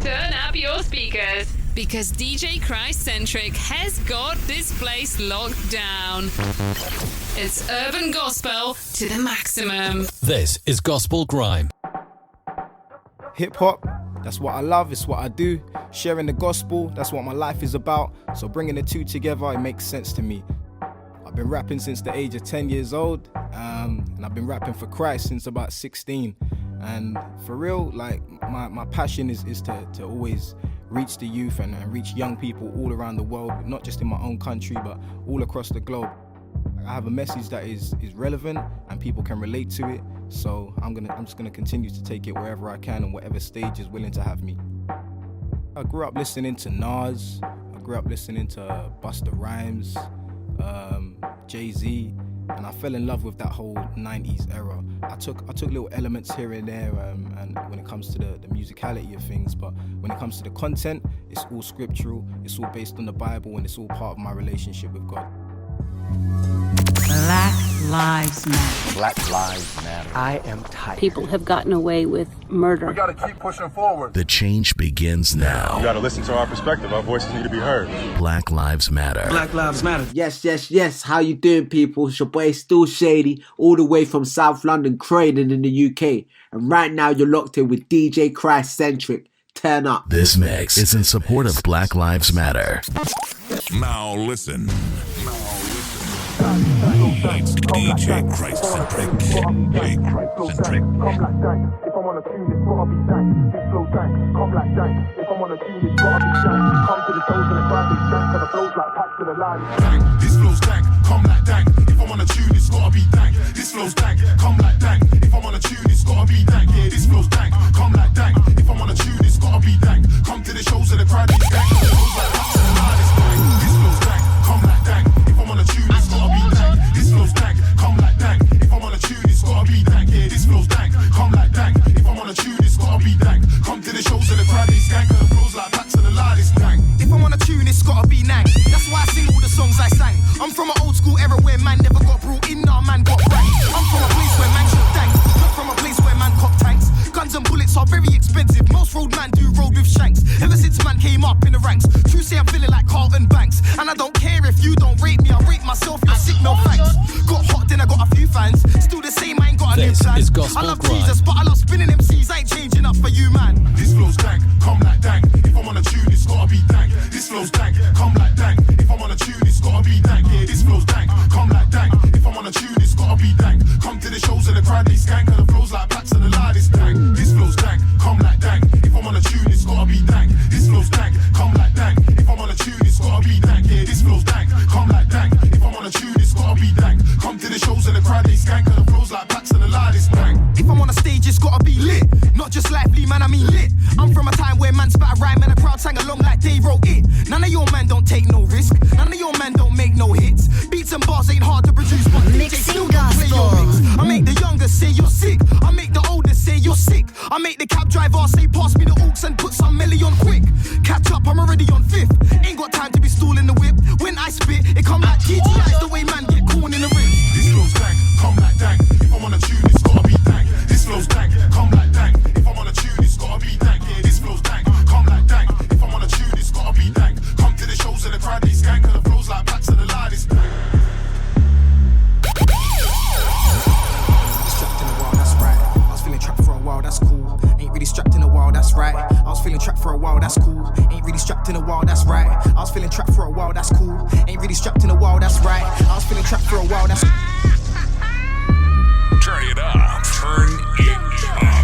Turn up your speakers, because DJ Christ-Centric has got this place locked down. It's urban gospel to the maximum. This is Gospel Grime. Hip hop, that's what I love, it's what I do. Sharing the gospel, that's what my life is about. So bringing the two together, it makes sense to me. I've been rapping since the age of 10 years old, and I've been rapping for Christ since about 16. And for real, like my passion is to always reach the youth and reach young people all around the world, not just in my own country, but all across the globe. I have a message that is relevant and people can relate to it. So I'm just gonna continue to take it wherever I can and whatever stage is willing to have me. I grew up listening to Nas. I grew up listening to Busta Rhymes, Jay-Z, and I fell in love with that whole 90s era. I took little elements here and there, and when it comes to the musicality of things, but when it comes to the content, it's all scriptural, it's all based on the Bible, and it's all part of my relationship with God. Black Lives Matter. Black Lives Matter. I am tired. People have gotten away with murder. We gotta keep pushing forward. The change begins now. You gotta listen to our perspective. Our voices need to be heard. Black Lives Matter. Black Lives Matter. Yes. How you doing, people? It's your boy Still Shady, all the way from South London, Croydon in the UK. And right now you're locked in with DJ Christ-Centric. Turn up. This mix is in support of Black Lives Matter. Now listen. It's DJ Christ-Centric. DJ Christ-Centric. If I'm on a tune, it's gotta be dank. This flow dank, come like dank. If I'm on a tune, it's gotta be dank. Come to the toes and the crowd, it's dank. And the flows like packs to the line. Dank, this flow's dank, come like dank. If I'm on a tune, it's gotta be dank. This flow's dank, come like dank. If I'm on a tune, it's gotta be dank. Yeah, this flow's dank, come like dank. If I'm on a tune, it's gotta be dank. Come to the shows and the crowd, it's dank. And the flows like packs to the line, it's dank. This flow's dank, come like dank. If I'm on a tune, it's gotta be dank. This flow's dank, come like dank. If I'm on a tune, it's gotta be dank. Yeah, this flow's dank, come like dank. If I'm on a tune, it's gotta be dank. Come to the shows and the crowd is dank. And the flows like back to the line is dank. If I'm on a tune, it's gotta be nank. That's why I sing all the songs I sang. I'm from an old school era where man never got brought in, nah, man got ranked. I'm from a place where man should dank, not from a place where man cop tanks. Guns and bullets are very expensive. Most road man do road with shanks. Ever since man came up in the ranks, true say I'm feeling like Carlton Banks. And I don't care if you don't rate me, I rate myself, you're sick, no thanks. Got hot, then I got a few fans. Still the same, I ain't got a new plan. I love Jesus, but I love spinning MCs, I ain't changing up for you, man. This flow's dank, come like dank. If I'm on a tune, it's gotta be dank. This flow's dank, come like dank. If I'm on a tune, it's gotta be dank. Yeah, this flow's dank, come like dank. If I'm on a tune, it's gotta be dank. Come to the shows and the crowd, they skank. And the flows like packs to the line, it's dank. This flow's dank, come like dank. If I'm on a tune, it's gotta be dank. This flow's dank, come like dank. If I'm on a tune, it's gotta be dank. Yeah, this flow's dank, come like dank. If I'm on a tune, it's gotta be dank. Come to the shows and the crowd, they skank. And the flows like packs to the line, it's dank. If I'm on a stage, it's gotta be lit. Not just lively, man, I mean lit. I'm from a time where man spat a rhyme and the crowd sang along like they wrote it. None of your man don't take no risk. None of your man don't make no hits. Beats and bars ain't hard to produce, but DJ still don't play your mix. I make the youngest say you're sick. I make the oldest say you're sick. I make the cab driver say pass me the aux and put some melly on quick. Catch up, I'm already on fifth. Ain't got time to be stalling the whip. When I spit, it come like GTI's the way man get corn in the ribs. This flow's dank, come like dank. If I'm on a tune, it's gotta be dank. This flow's dank, come like dank. If I'm on a tune, it's gotta be dank. Yeah, this flow's dank, come like dank. If I'm on a tune, it's gotta be dank. Come to the shows and the crowd, they skank. And the flows like back to the line, it's dank. Strapped in a while, that's right. I was feeling trapped for a while, that's cool. Ain't really strapped in a while, that's right. I was feeling trapped for a while, that's cool. Ain't really strapped in a while, that's right. I was feeling trapped for a while, that's cool. Ain't really strapped in a while, that's right. I was feeling trapped for a while, that's Turn it up. Turn it up.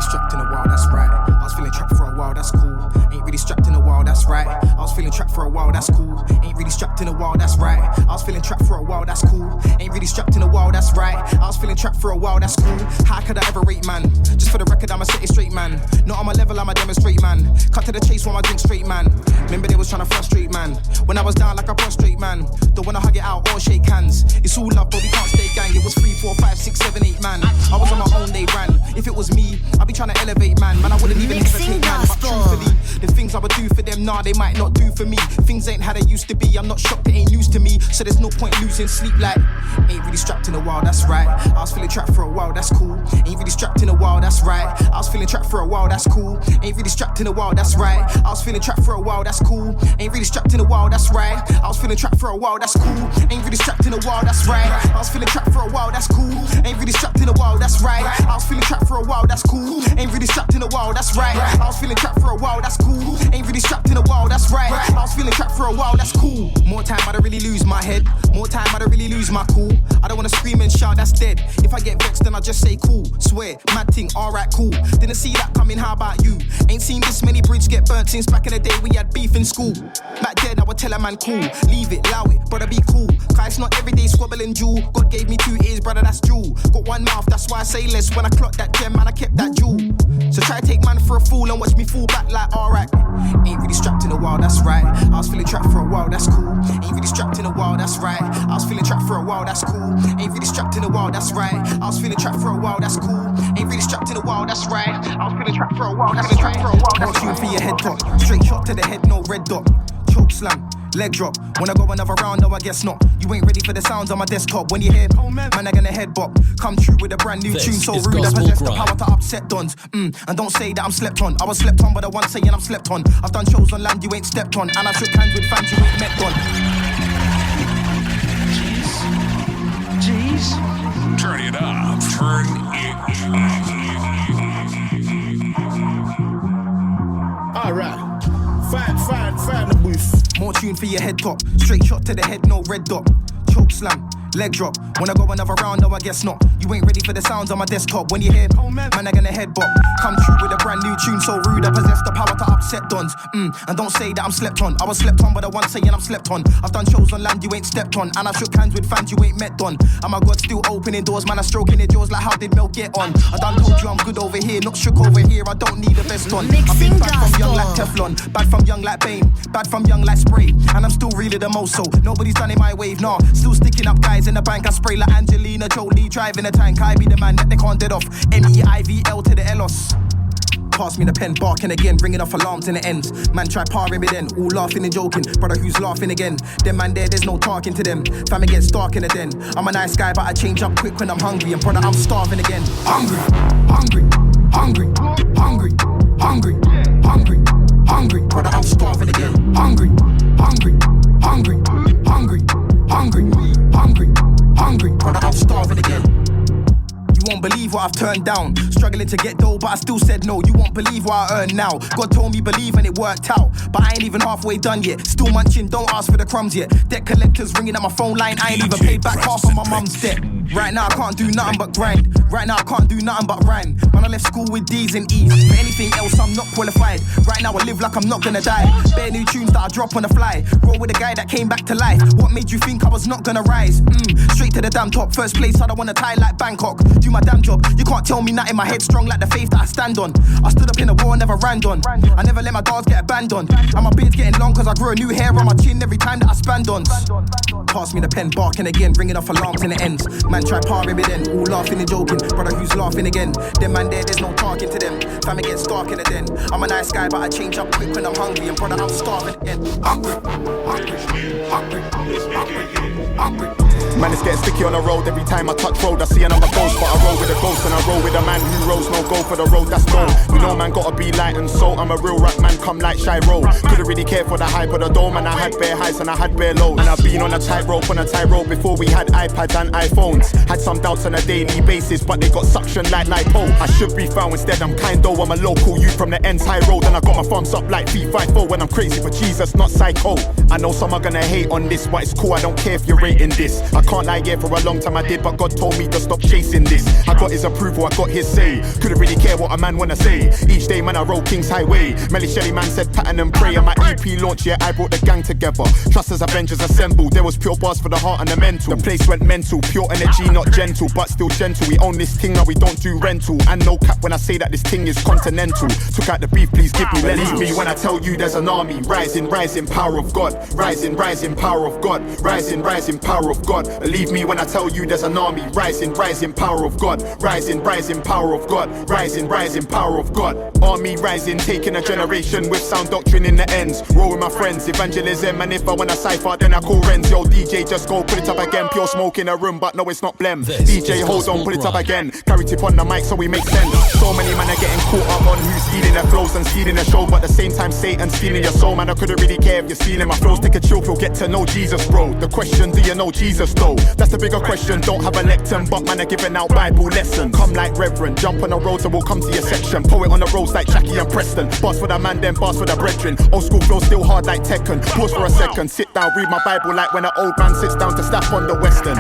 strapped in a while, that's right. I was feeling trapped for a while, that's cool. Ain't really strapped in a while, that's right. I was feeling trapped for a while, that's cool. Ain't really strapped in a while, that's right. I was feeling trapped for a while, that's cool. Ain't really strapped in a while, that's right. I was feeling trapped for a while, that's cool. How could I ever rate, man? Just for the record, I'ma set it straight, man. Not on my level, I'ma demonstrate, man. Cut to the chase while I drink straight, man. Remember they was trying to frustrate, man. When I was down like a prostrate, man. Don't wanna hug it out or shake hands. It's all love, but we can't stay gang. It was 3, 4, 5, 6, 7, 8, man. I was on my own, they ran. If it was me, I'd be trying to elevate, man. Man, I wouldn't even hesitate, man. But truthfully, There's things I would do for them, nah, they might not do for me. Things ain't how they used to be, I'm not shocked, it ain't news to me. So there's no point losing sleep, like, ain't really strapped in a while, that's right. I was feeling trapped for a while, that's cool. Ain't really strapped in a while, that's right. I was feeling trapped for a while, that's cool. Ain't really strapped in a while, that's right. I was feeling trapped for a while, that's cool. Ain't really strapped in a while, that's right. I was feeling trapped for a while, that's cool. Ain't really strapped in a while, that's right. I was feeling trapped for a while, that's cool. Ain't really strapped in a while, that's right. I was feeling trapped for a while, that's cool. Ain't really strapped in a while, that's right. I was feeling trapped for a while, that's cool. Ain't really strapped in a while, that's right. I was feeling trapped for a while, that's cool. More time, I don't really lose my head. More time, I don't really lose my cool. I don't wanna scream and shout, that's dead. If I get vexed, then I just say cool. Swear, mad thing, alright, cool. Didn't see that coming, how about you? Ain't seen this many bridges get burnt since back in the day we had beef in school. Back then, I would tell a man cool. Leave it, allow it, brother, be cool. Cause it's not everyday squabble and jewel. God gave me 2 ears, brother, that's jewel. Got one mouth, that's why I say less. When I clocked that gem, man, I kept that jewel. So try to take man for a fool and watch me fall back like alright. Ain't really strapped in a while, that's right. I was feeling trapped for a while, that's cool. Ain't really strapped in a while, that's right. I was feeling trapped for a while, that's cool. Ain't really strapped in a while, that's right. I was feeling trapped for a while, that's cool. Ain't really strapped in a while, that's right. I was feeling trapped for a while, that's right. No tune for your head top, straight shot to the head, no red dot. Choke slam, leg drop. When I go another round, no, I guess not. You ain't ready for the sounds on my desktop. When you hear, man, I gonna head bop. Come true with a brand new tune, so rude. I possess the power to upset dons. And don't say that I'm slept on. I was slept on, but the one saying I'm slept on. I've done shows on land you ain't stepped on, and I shook hands with fans you ain't met on. Jeez. Turn it up. Turn it up. Alright. Fine the booth. More tune for your head top. Straight shot to the head, no red dot. Choke slam, leg drop. When I go another round, no, I guess not. You ain't ready for the sounds on my desktop. When you hear, man, I gonna head bop. Come true with a brand new tune, so rude. I possess the power to upset dons. And don't say that I'm slept on. I was slept on, but the one saying I'm slept on. I've done shows on land you ain't stepped on, and I shook hands with fans you ain't met on. And my God still opening doors, man, I stroking it jaws like how did Mel get on? I done told you I'm good over here, not shook over here. I don't need a vest on. I've been bad from young like Teflon, bad from young like Bane, bad from young like Spray, and I'm still really the most. So nobody's done it my wave, nah. Still sticking up guys in the bank. I spray like Angelina Jolie, driving a tank. I be the man that they can't dead off. MEIVL to the Elos. Pass me the pen, barking again, bringing off alarms in the ends. Man try parring me then, all laughing and joking. Brother who's laughing again. Them man there's no talking to them. Fam, it gets dark in the den. I'm a nice guy, but I change up quick when I'm hungry. And brother, I'm starving again. Hungry. Brother, I'm starving again. Hungry. Brother, I'm starving again. You won't believe what I've turned down. Struggling to get dough, but I still said no. You won't believe what I earn now. God told me believe and it worked out, but I ain't even halfway done yet. Still munching, don't ask for the crumbs yet. Debt collectors ringing at my phone line. I ain't even paid back half of my mum's debt. Right now I can't do nothing but grind. Right now I can't do nothing but rhyme. Man, I left school with D's and E's. For anything else I'm not qualified. Right now I live like I'm not gonna die. Bare new tunes that I drop on the fly. Roll with a guy that came back to life. What made you think I was not gonna rise? Straight to the damn top. First place I don't wanna tie like Bangkok. Do my damn job. You can't tell me nothing. My head strong like the faith that I stand on. I stood up in a war, never ran on. I never let my guards get abandoned. And my beard's getting long cause I grew a new hair on my chin every time that I spanned on. Pass me the pen, barking again, bringing off alarms in the ends. Man try parring me then, all laughing and joking. Brother who's laughing again. Them man there's no talking to them. Fam, it gets dark in the den. I'm a nice guy, but I change up quick when I'm hungry. And brother, I'm starving again. Hungry. Man, it's getting sticky on the road. Every time I touch road, I see another ghost. But I roll with a ghost and I roll with a man who rolls. No go for the road, that's no. You know, man, gotta be light and soul. I'm a real rap man, come like shy roll. Couldn't really care for the hype of the dome. And I had bare highs and I had bare lows. And I've been on a tightrope before we had iPads and iPhones. Had some doubts on a daily basis, but they got suction like lipo. I should be found instead, I'm kind though. I'm a local youth from the ends high road. And I got my thumbs up like V54 when I'm crazy for Jesus, not psycho. I know some are gonna hate on this, but it's cool, I don't care if you're rating this. I can't lie, yeah, for a long time I did, but God told me to stop chasing this. I got his approval, I got his say. Couldn't really care what a man wanna say. Each day, man, I roll King's Highway. Melly Shelly, man, said pattern and pray. On my EP launch, yeah, I brought the gang together. Trust as Avengers assembled. There was pure bars for the heart and the mental. The place went mental, pure energy, not gentle, but still gentle. We own this thing, now we don't do rental. And no cap when I say that this thing is continental. Took out the beef, please give me lens. Believe me when I tell you there's an army. Rising, rising, power of God. Rising, rising, power of God. Rising, rising, power of God. Believe me when I tell you there's an army rising, rising power of God. Rising, rising power of God. Rising, rising power of God. Army rising, taking a generation with sound doctrine in the ends. Roll with my friends, evangelism, and if I wanna cipher, then I call Renz. Yo, DJ, just go, put it up again. Pure smoke in a room, but no, it's not blem. DJ, hold on, put it up again. Carry tip on the mic so we make sense. So many man are getting caught up on who's stealing their flows and stealing their show, but at the same time, Satan's stealing your soul. Man, I couldn't really care if you're stealing my flows. Take a chill pill, get to know Jesus, bro. The question, do you know Jesus, though? That's the bigger question. Don't have a lectern, but man are giving out Bible lessons. Come like Reverend, jump on the road so we'll come to your section. Poet on the roads like Jackie and Preston. Boss for the man, then boss for the brethren. Old school flow still hard like Tekken. Pause for a second, sit down, read my Bible like when an old man sits down to slap on the Western.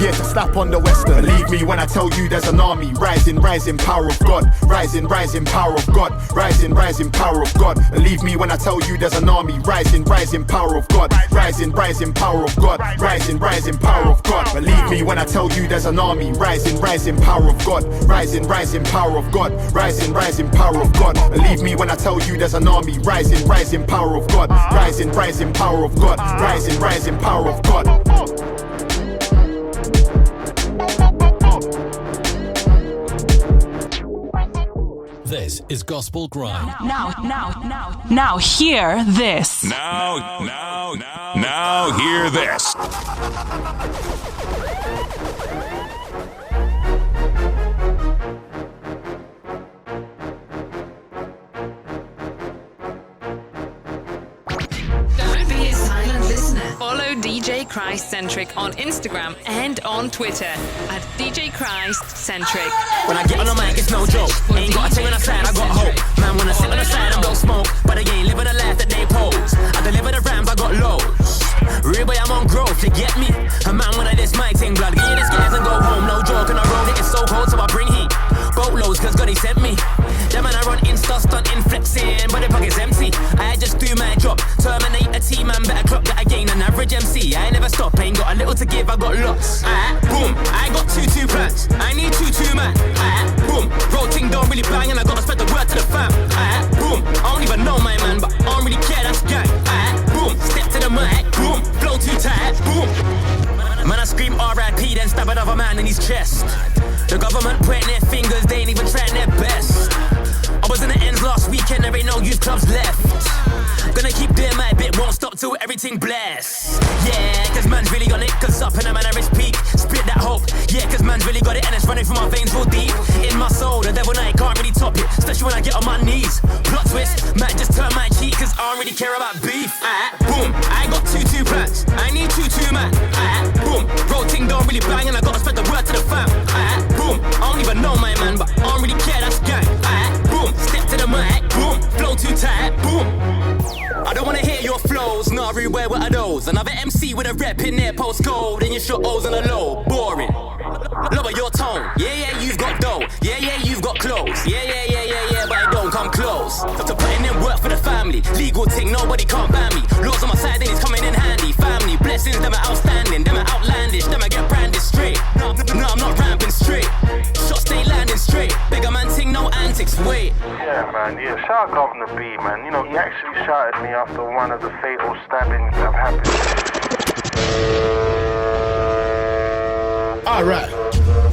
Yeah, to slap on the Western. Believe me when I tell you there's an army rising, rising power of God. Rising, rising power of God. Rising, rising power of God. Believe me when I tell you there's an army rising, rising power of God. Rising, rising power of God. Rising, rising power of God. Believe me when I tell you there's an army rising, rising power of God. Rising, rising power of God. Rising, rising power of God. Believe me when I tell you there's an army rising, rising power of God. Rising, rising power of God. Rising, rising power of God. This is Gospel Grime. Now hear this. Now hear this. Don't be a silent listener. Follow DJ Christ Centric on Instagram and on Twitter at DJ Christ Centric. When I get on the mic, it's no joke. Ain't got a thing on the side, I got hope. Man, when I sit on the side, I blow smoke. But I ain't living the life that they pose. I deliver the rhymes, I got loads. Real boy, I'm on growth, you get me? A man when I this mic thing, blood. Give you this gas and go home, no joke. And I roll it, it's so cold, so I bring heat. Boatloads, cause God he sent me. That man I run Insta, stunt in flexing, but the pocket's empty. I just do my job, terminate a team, man, better clock that I gain an average MC. I never stop, ain't got a little to give, I got lots. Boom, I got two plans. I need two man. Boom, roting don't really bang, and I gotta spread the word to the fam. Boom, I don't even know my man, but I don't really care, that's gang. Boom, step to the mic. Boom, flow too tight. Boom. Man, I scream R.I.P. then stab another man in his chest. The government pointing their fingers, they ain't even trying their best. I was in the ends last weekend, there ain't no youth clubs left. Gonna keep doing my bit, won't stop till everything bless. Yeah, cause man's really got it, cause up and I'm at his peak. Split that hope, yeah, cause man's really got it and it's running through my veins real deep. In my soul, the devil knight can't really top it, especially when I get on my knees. Plot twist, might just turn my cheek, cause I don't really care about beef. Boom, I got two plans, I need two man. Boom, roting don't really bang and I gotta spread the word to the fam. Boom, I don't even know my man, but I don't really care, that's gang. Boom, step to the mic, boom, flow too tight, boom. I don't wanna hear your flows, not everywhere what are those? Another MC with a rep in their postcode, and your short O's on the low, boring. Lower your tone, yeah, you've got dough, yeah, you've got clothes, yeah, but I don't come close. To putting in work for the family, legal thing, nobody can't ban me. Laws on my side, then it's coming in handy. Family, blessings, them are outstanding, them are outlandish, them I get branded straight. No, I'm not ramping straight, shots they landing straight. Bigger man ting, no antics, wait. Yeah, man, shout out Governor B, man. You know, he actually shouted me after one of the fatal stabbings that happened. Alright,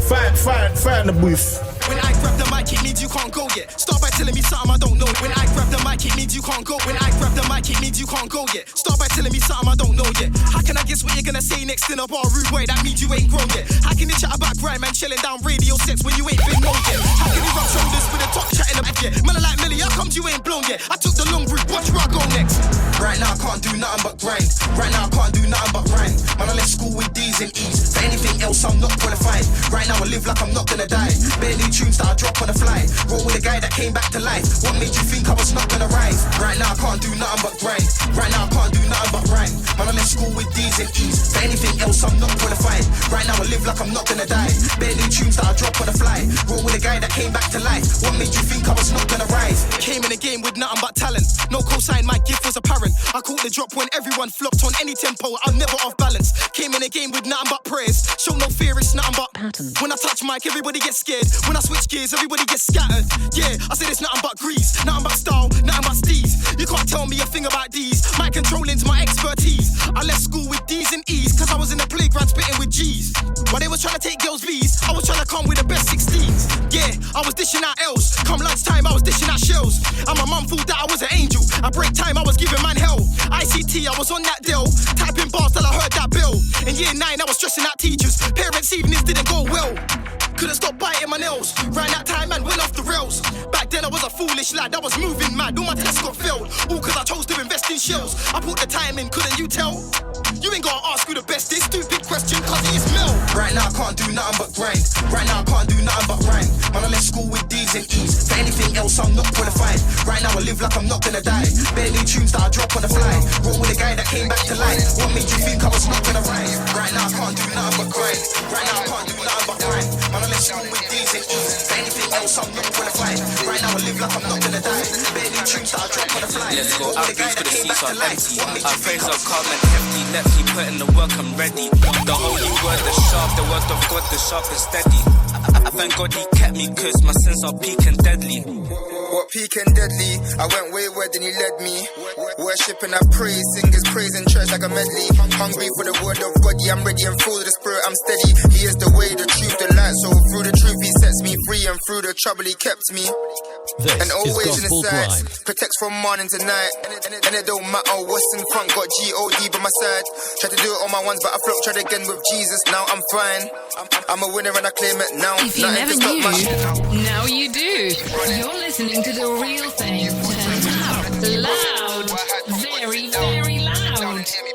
fire in the booth. When I grab the mic, it means you can't go yet. Start by telling me something I don't know. When I grab the mic, it means you can't go. When I grab the mic, it means you can't go yet. Start by telling me something I don't know yet. How can I guess what you're gonna say next in a bar? Rude boy, that means you ain't grown yet. How can you chat about grime and chilling down radio sets when you ain't been known yet? How can you rub shoulders with a top chat in the back yet? Man, like Millie, how comes you ain't blown yet? I took the long route, watch where I go next. Right now I can't do nothing but grind. Right now I can't do nothing but rhyme. Man, I left school with D's and E's. For anything else, I'm not qualified. Right now I live like I'm not gonna die. Bare new tunes that I drop on the fly. Roll with a guy that came back to life. What made you think I was not gonna rise? Right now I can't do nothing but grind. Right now I can't do nothing but rhyme. Man, I left school with D's and E's. For anything else, I'm not qualified. Right now I live like I'm not gonna die. Bare new tunes that I drop on the fly. Roll with a guy that came back to life. What made you think I was not gonna rise? Came in the game with nothing but talent. No cosign, my gift was apparent. I caught the drop when everyone flopped on any tempo. I'm never off balance. Came in the game with nothing but prayers. Show no fear, it's nothing but pattern. When I touch mic, everybody gets scared. When I switch gears, everybody gets scattered. Yeah, I said it's nothing but grease, nothing but style, nothing but steez. You can't tell me a thing about these. My controlling's my expertise. I left school with D's and E's, cause I was in the playground spitting with G's. I break time, I was giving man hell. ICT, I was on that deal. Typing bars till I heard that bill. In year 9, I was stressing out teachers. Parents' evenings didn't go well. Couldn't stop biting my nails. Ran that time and went off the rails. Back then I was a foolish lad, I was moving mad. All my tests got failed, all cause I chose to invest in shells. I put the time in, couldn't you tell? You ain't gotta ask who the best is. Stupid question, cause it is Mel. Right now I can't do nothing but grind. Right now I can't do nothing but rhyme. Man, I left school with D's and E's. For anything else I'm not qualified. Right now I live like I'm not gonna die. Bare new tunes that I drop on the fly. Roll with a guy that came back to life. What made you think I was not gonna rise? Right now I can't do nothing but grind. Right now I can't do nothing but rhyme. Man, I left school with D's and E's. For anything else I'm not qualified. Right now I live like I'm not gonna die. Bare new tunes that I drop on the fly. Let's go out, these to the seats are empty. Our friends are calm and hefty. Let's keep putting the work, I'm ready. The holy word, the sharp, the word of God, the sharp and steady. I thank God he kept me, cause my sins are peak and deadly. What peak and deadly? I went wayward and he led me. Worship and I praise, singers praise in church like a medley. Hungry for the word of God, yeah I'm ready and full of the spirit, I'm steady. He is the way, the truth, the light, so through the truth he sets me free. And through the trouble he kept me. This and always is in the Gospel sides, Grime. protects from morning to night. And it don't matter what's in front, got G-O-D by my side. Tried to do it on my ones, but I flopped, tried again with Jesus, now I'm fine. I'm a winner and I claim it now. If you never knew, now you do. You're listening to the real thing. Turned up, loud, very, very loud. Now listen.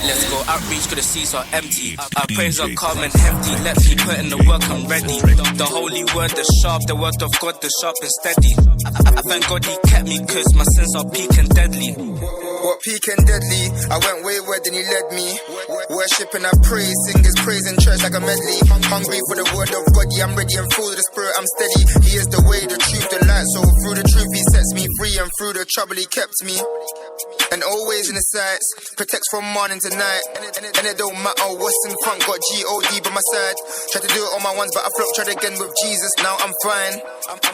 Let's go outreach, cause the seats are empty. Our prayers are calm and hefty. Let's keep putting the work, I'm ready. The holy word, the sharp, the word of God, the sharp and steady. I thank God he kept me, cause my sins are peak and deadly. What peak and deadly? I went wayward and he led me. Worship and I praise, singers praise in church like a medley. Hungry for the word of God, yeah I'm ready and full of the spirit, I'm steady. He is the way, the truth, the light, so through the truth he sets me free. And through the trouble he kept me. And always in the sights, protects from morning to night. And it don't matter what's in front, got G-O-D by my side. Tried to do it on my ones, but I flopped, tried again with Jesus, now I'm fine.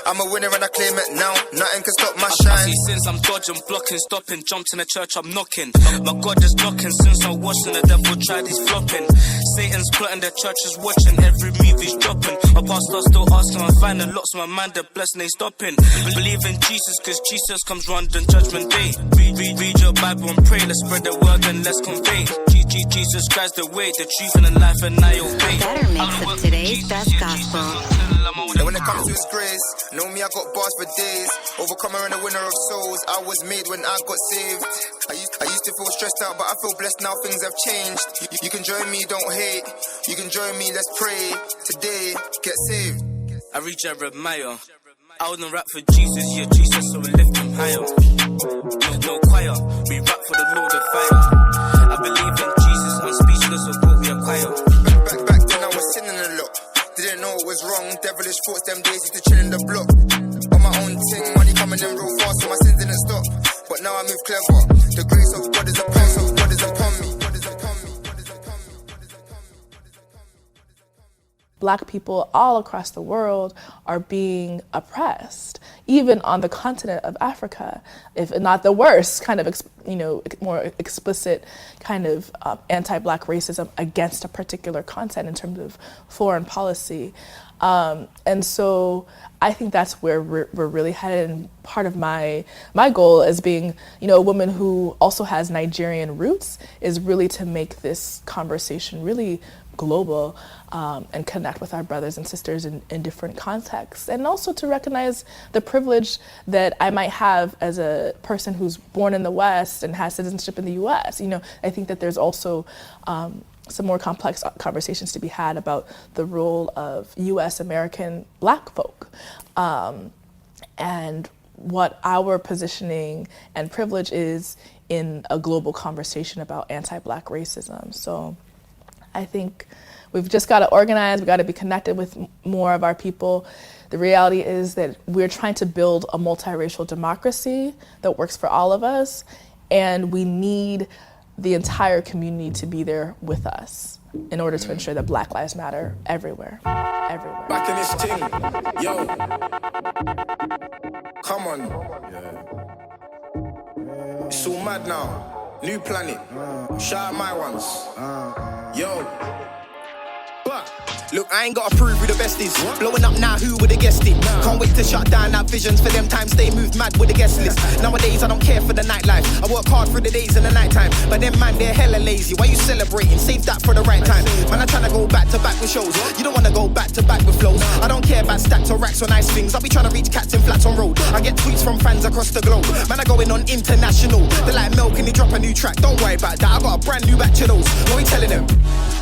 I'm a winner and I claim it now, nothing can stop my shine. I see sins, I'm dodging, blocking, stopping, jumped in the church, I'm knocking. My God is knocking, since I'm watching, the devil tried, he's flopping. Satan's plotting, the church is watching, every move he's dropping. My pastor still asking, I'm finding lots of my mind, the blessing ain't stopping. Believe in Jesus, cause Jesus comes round on judgment day. Read your Bible and pray, let's spread the word and let's convey. Jesus Christ the way, the truth and the life, and I obey. Better mix of today's best gospel. And when it comes to his grace, know me, I got bars for days. Overcomer and a winner of souls. I was made when I got saved. I used to feel stressed out, but I feel blessed now, things have changed. You can join me, don't hate. You can join me, let's pray. Today, get saved. I read Jeremiah. I wouldn't rap for Jesus, yeah, Jesus, so we lift him higher. No choir, we rap for the Lord of fire. I believe in Jesus, I'm speechless of what we acquire. Back then I was sinning a lot. Didn't know it was wrong. Devilish thoughts, them days used to chill in the block. On my own thing, money coming in real fast, so my sins didn't stop. But now I move clever. The grace of God is upon me. God is upon me. Black people all across the world are being oppressed, even on the continent of Africa, if not the worst, kind of, more explicit kind of anti-Black racism against a particular continent in terms of foreign policy. And so I think that's where we're really headed. And part of my goal as being, a woman who also has Nigerian roots is really to make this conversation really global and connect with our brothers and sisters in different contexts. And also to recognize the privilege that I might have as a person who's born in the West and has citizenship in the US. I think that there's also some more complex conversations to be had about the role of US American Black folk and what our positioning and privilege is in a global conversation about anti-Black racism. So I think we've just got to organize, we've got to be connected with more of our people. The reality is that we're trying to build a multiracial democracy that works for all of us, and we need the entire community to be there with us in order to ensure that Black Lives Matter everywhere. Back in this thing, yo. Come on. It's all mad now. New planet. Shout out my ones. Yo. But Look, I ain't gotta prove who the best is. Blowing up now, who would've guessed it? Can't wait to shut down that visions for them times they moved mad with the guest list. Nowadays I don't care for the nightlife. I work hard through the days and the night time. But them man, they're hella lazy. Why you celebrating? Save that for the right time. Man, I'm tryna go back to back with shows. You don't wanna go back to back with flows. I don't care about stacks or racks or nice things. I'll be trying to reach cats in flats on road. I get tweets from fans across the globe. Man, I'm going on international. They're like milk and they drop a new track. Don't worry about that. I got a brand new batch of those. What are we telling them?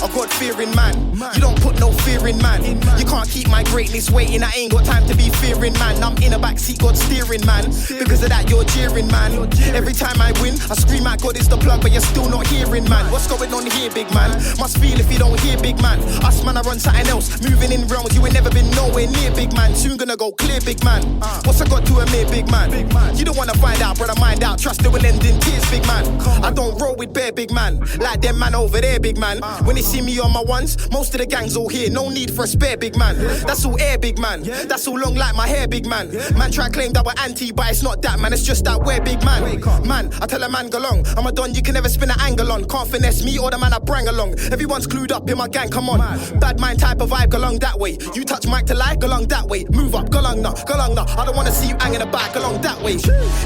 A God-fearing man. You don't put no fear in man. You can't keep my greatness waiting. I ain't got time to be fearing man. I'm in a backseat, God steering man. Because of that, you're jeering man. Every time I win, I scream out God is the plug, but you're still not hearing man. What's going on here, big man? Must feel if you don't hear big man. Us man, I run something else. Moving in realms, you ain't never been nowhere near big man. Soon gonna go clear, big man. What's I got to a mere big man? You don't wanna find out, brother, mind out. Trust it will end in tears, big man. I don't roll with bare big man. Like them man over there, big man. When they see me on my ones, most of the gang's all here. No need for a spare, big man. That's all air, big man. That's all long like my hair, big man. Man try claim that we're anti, but it's not that, man. It's just that we're big man. Man, I tell a man go long. I'm a don, you can never spin an angle on. Can't finesse me or the man I brang along. Everyone's clued up in my gang, come on. Bad mind type of vibe, go along that way. You touch mic to life, go along that way. Move up, go along now, go along now. I don't wanna see you hanging the back, go along that way.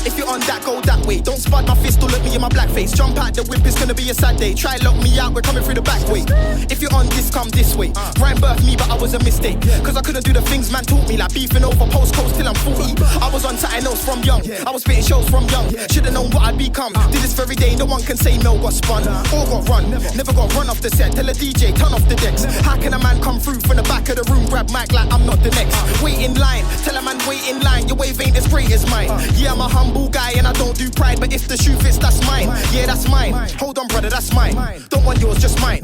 If you're on that, go that way. Don't spud my fist or look me in my black face. Jump out the whip, it's gonna be a sad day. Try lock me out, we're coming through the back way. If you're on this, come this way. Grime birthed me, but I was a mistake. Cause I couldn't do the things man taught me, like beefing over postcodes till I'm 40. I was on something else from young. I was spitting shows from young. Should've known what I'd become. Did this very day, no one can say no, got spun. Or got run. Never got run off the set. Tell a DJ, turn off the decks. How can a man come through from the back of the room, grab mic like I'm not the next? Wait in line, tell a man wait in line. Your wave ain't as great as mine. Yeah, I'm a humble guy and I don't do pride, but if the shoe fits, that's mine. Yeah, that's mine. Hold on, brother, that's mine. Don't want yours, just mine.